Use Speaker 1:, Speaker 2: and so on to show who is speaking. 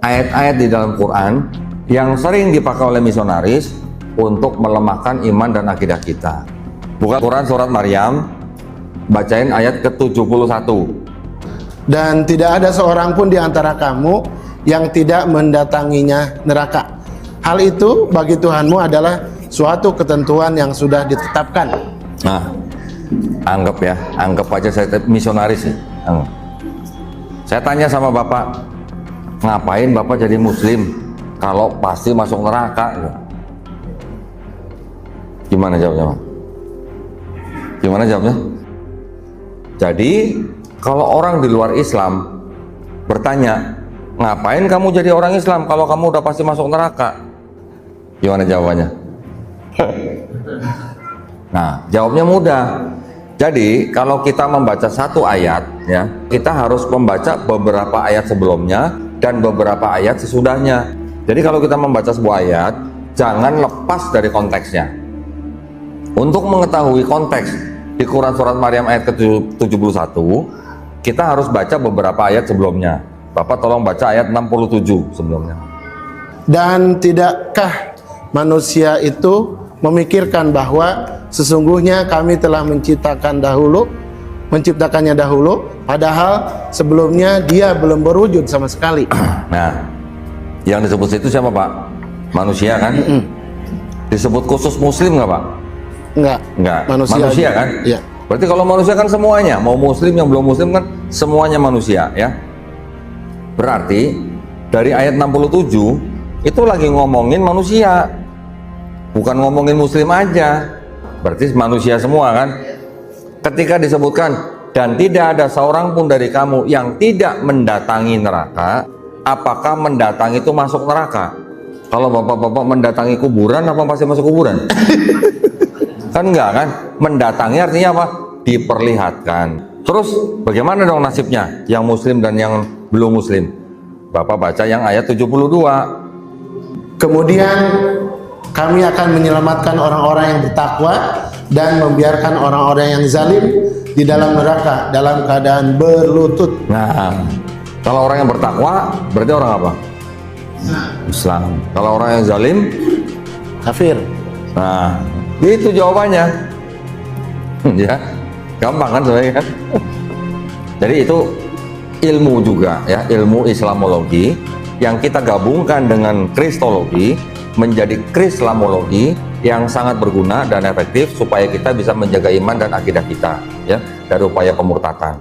Speaker 1: ayat-ayat di dalam Quran yang sering dipakai oleh misionaris untuk melemahkan iman dan akidah kita. Buka Quran surat Maryam, bacain ayat ke-71.
Speaker 2: Dan tidak ada seorang pun di antara kamu yang tidak mendatanginya neraka. Hal itu bagi Tuhanmu adalah suatu ketentuan yang sudah ditetapkan.
Speaker 1: Nah, anggap aja saya misionaris sih. Saya tanya sama Bapak, ngapain Bapak jadi muslim kalau pasti masuk neraka? Gimana jawabnya, Pak? Gimana jawabnya? Jadi kalau orang di luar Islam bertanya, ngapain kamu jadi orang Islam kalau kamu udah pasti masuk neraka? Gimana jawabannya? Nah, jawabnya mudah. Jadi kalau kita membaca satu ayat, ya, kita harus membaca beberapa ayat sebelumnya dan beberapa ayat sesudahnya. Jadi kalau kita membaca sebuah ayat, jangan lepas dari konteksnya. Untuk mengetahui konteks di Quran surat Maryam ayat ke-71, kita harus baca beberapa ayat sebelumnya. Bapak tolong baca ayat 67 sebelumnya. Dan tidakkah manusia itu memikirkan bahwa sesungguhnya kami telah menciptakannya dahulu, padahal sebelumnya dia belum berwujud sama sekali. Nah, yang disebut itu siapa, Pak? Manusia kan? Disebut khusus muslim nggak, Pak? Enggak. Manusia kan?
Speaker 2: Iya.
Speaker 1: Berarti kalau manusia kan semuanya, mau muslim yang belum muslim kan semuanya manusia, ya. Berarti dari ayat 67 itu lagi ngomongin manusia, bukan ngomongin muslim aja. Berarti manusia semua kan. Ketika disebutkan dan tidak ada seorang pun dari kamu yang tidak mendatangi neraka, apakah mendatangi itu masuk neraka? Kalau bapak-bapak mendatangi kuburan, apa pasti masuk kuburan? Kan enggak kan? Mendatangi artinya apa? Diperlihatkan. Terus bagaimana dong nasibnya yang muslim dan yang belum muslim? Bapak baca yang ayat 72.
Speaker 2: Kemudian kami akan menyelamatkan orang-orang yang bertakwa dan membiarkan orang-orang yang zalim di dalam neraka dalam keadaan berlutut.
Speaker 1: Nah, kalau orang yang bertakwa berarti orang apa? Islam. Kalau orang yang zalim,
Speaker 2: Kafir.
Speaker 1: nah, itu jawabannya. Ya, gampang kan sebenarnya kan? Jadi itu ilmu juga ya, ilmu Islamologi yang kita gabungkan dengan Kristologi menjadi Krislamologi yang sangat berguna dan efektif supaya kita bisa menjaga iman dan akidah kita ya dari upaya pemurtadan.